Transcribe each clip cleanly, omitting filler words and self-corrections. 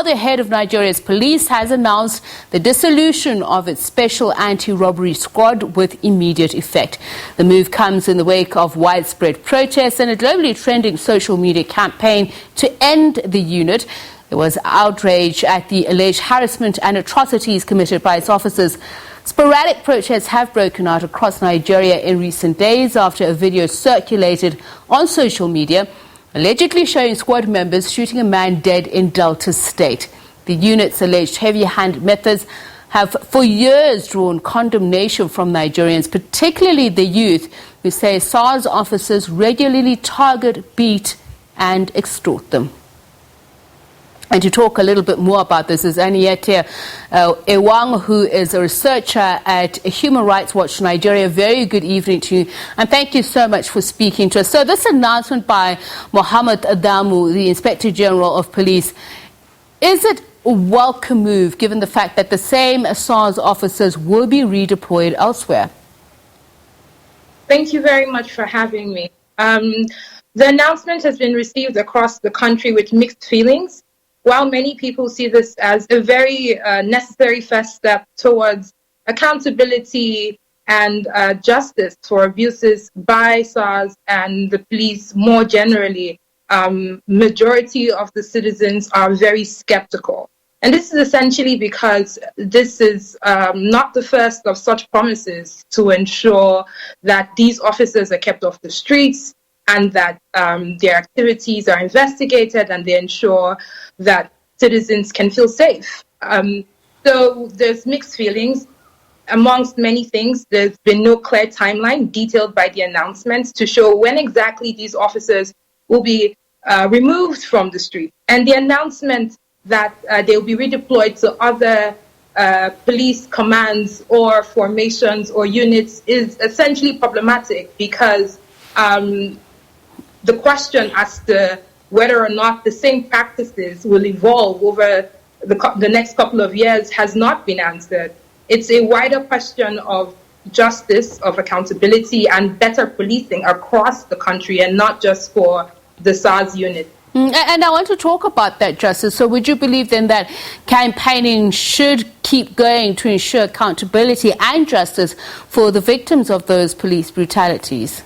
The head of Nigeria's police has announced the dissolution of its Special Anti-Robbery Squad with immediate effect. The move comes in the wake of widespread protests and a globally trending social media campaign to end the unit. There was outrage at the alleged harassment and atrocities committed by its officers. Sporadic protests have broken out across Nigeria in recent days after a video circulated on social media allegedly showing squad members shooting a man dead in Delta State. The unit's alleged heavy-handed methods have for years drawn condemnation from Nigerians, particularly the youth, who say SARS officers regularly target, beat and extort them. And to talk a little bit more about this is Anietie Ewang, who is a researcher at Human Rights Watch Nigeria. Very good evening to you, and thank you so much for speaking to us. So this announcement by Mohammed Adamu, the Inspector General of Police, is it a welcome move given the fact that the same SARS officers will be redeployed elsewhere? Thank you very much for having me. The announcement has been received across the country with mixed feelings. While many people see this as a very necessary first step towards accountability and justice for abuses by SARS and the police more generally, majority of the citizens are very skeptical. And this is essentially because this is not the first of such promises to ensure that these officers are kept off the streets and that their activities are investigated and they ensure that citizens can feel safe. So there's mixed feelings. Amongst many things, there's been no clear timeline detailed by the announcements to show when exactly these officers will be removed from the street. And the announcement that they'll be redeployed to other police commands or formations or units is essentially problematic because the question as to whether or not the same practices will evolve over the next couple of years has not been answered. It's a wider question of justice, of accountability, and better policing across the country and not just for the SARS unit. And I want to talk about that, Justice. So would you believe then that campaigning should keep going to ensure accountability and justice for the victims of those police brutalities?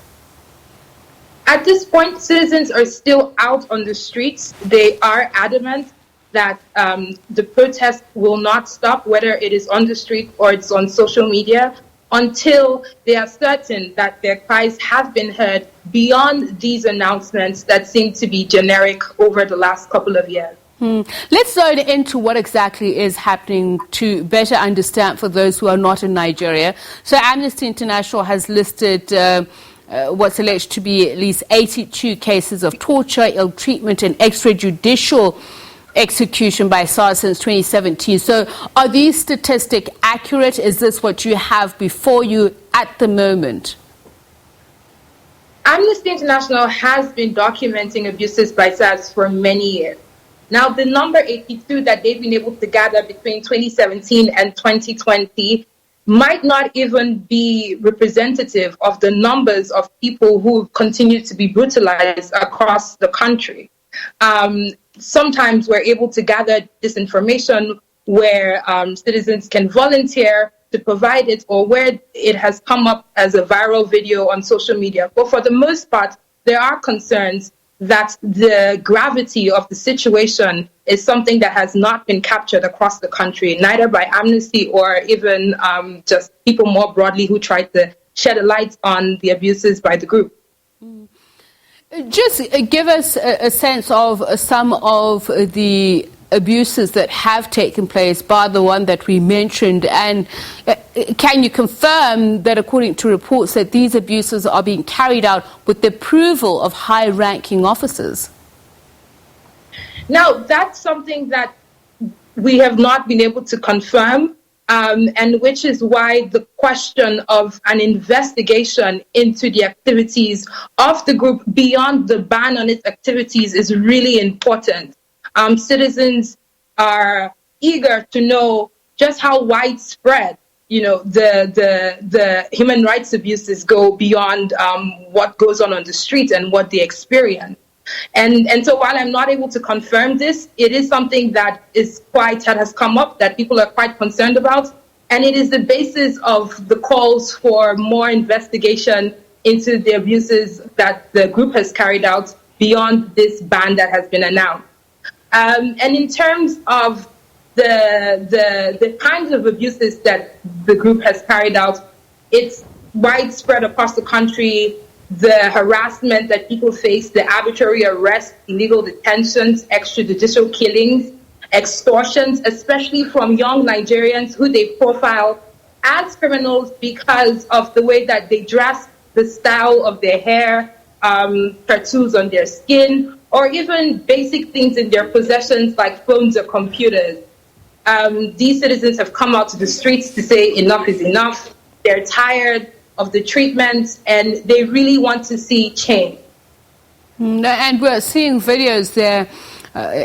At this point, citizens are still out on the streets. They are adamant that the protest will not stop, whether it is on the street or it's on social media, until they are certain that their cries have been heard beyond these announcements that seem to be generic over the last couple of years. Let's zone into what exactly is happening to better understand for those who are not in Nigeria. So Amnesty International has listed what's alleged to be at least 82 cases of torture, ill treatment and extrajudicial execution by SARS since 2017. So are these statistics accurate? Is this what you have before you at the moment? Amnesty International has been documenting abuses by SARS for many years. Now, the number 82 that they've been able to gather between 2017 and 2020 might not even be representative of the numbers of people who continue to be brutalized across the country. Sometimes we're able to gather this information where citizens can volunteer to provide it or where it has come up as a viral video on social media. But for the most part, there are concerns that the gravity of the situation is something that has not been captured across the country, neither by Amnesty or even just people more broadly who try to shed a light on the abuses by the group. Just give us a sense of some of the abuses that have taken place, bar the one that we mentioned, and can you confirm that according to reports that these abuses are being carried out with the approval of high-ranking officers? Now, that's something that we have not been able to confirm, and which is why the question of an investigation into the activities of the group beyond the ban on its activities is really important. Citizens are eager to know just how widespread, the human rights abuses go beyond what goes on the street and what they experience. And so while I'm not able to confirm this, it is something that has come up that people are quite concerned about. And it is the basis of the calls for more investigation into the abuses that the group has carried out beyond this ban that has been announced. And in terms of the kinds of abuses that the group has carried out, it's widespread across the country. The harassment that people face, the arbitrary arrests, illegal detentions, extrajudicial killings, extortions, especially from young Nigerians who they profile as criminals because of the way that they dress, the style of their hair, tattoos on their skin, or even basic things in their possessions like phones or computers. These citizens have come out to the streets to say enough is enough. They're tired of the treatment and they really want to see change. And we're seeing videos there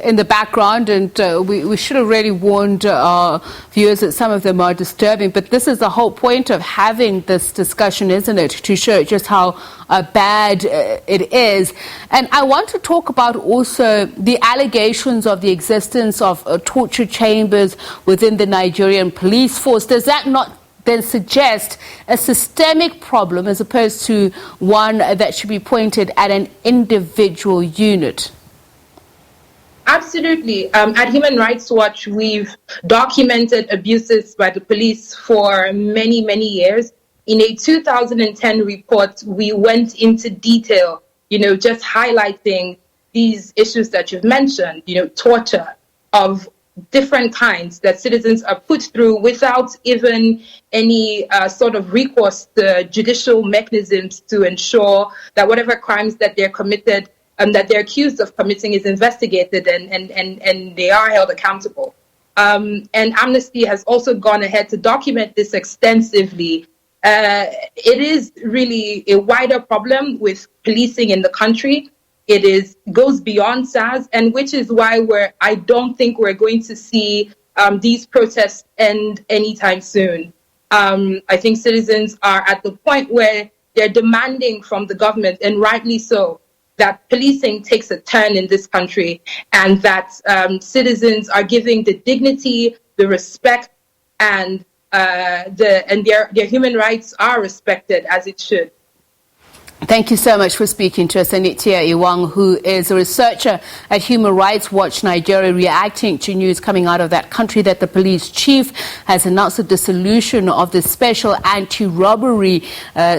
in the background, and we should have really warned our viewers that some of them are disturbing, but this is the whole point of having this discussion, isn't it, to show just how bad it is. And I want to talk about also the allegations of the existence of torture chambers within the Nigerian police force. Does that not then suggest a systemic problem as opposed to one that should be pointed at an individual unit? Absolutely. At Human Rights Watch, we've documented abuses by the police for many, many years. In a 2010 report, we went into detail, just highlighting these issues that you've mentioned, torture of different kinds that citizens are put through without even any sort of recourse to judicial mechanisms to ensure that whatever crimes that they're committed that they're accused of committing is investigated and they are held accountable. And Amnesty has also gone ahead to document this extensively. It is really a wider problem with policing in the country. It goes beyond SARS, and which is why I don't think we're going to see these protests end anytime soon. I think citizens are at the point where they're demanding from the government, and rightly so, that policing takes a turn in this country and that citizens are giving the dignity, the respect, and their human rights are respected as it should. Thank you so much for speaking to us, Anietie Ewang, who is a researcher at Human Rights Watch Nigeria, reacting to news coming out of that country that the police chief has announced the dissolution of the Special Anti-Robbery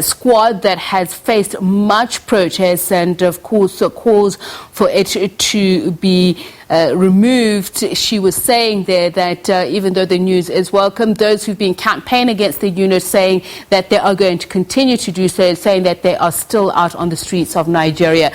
Squad that has faced much protest and, of course, calls for it to be removed. She was saying there that even though the news is welcome, those who've been campaigning against the unit saying that they are going to continue to do so, saying that they are still out on the streets of Nigeria.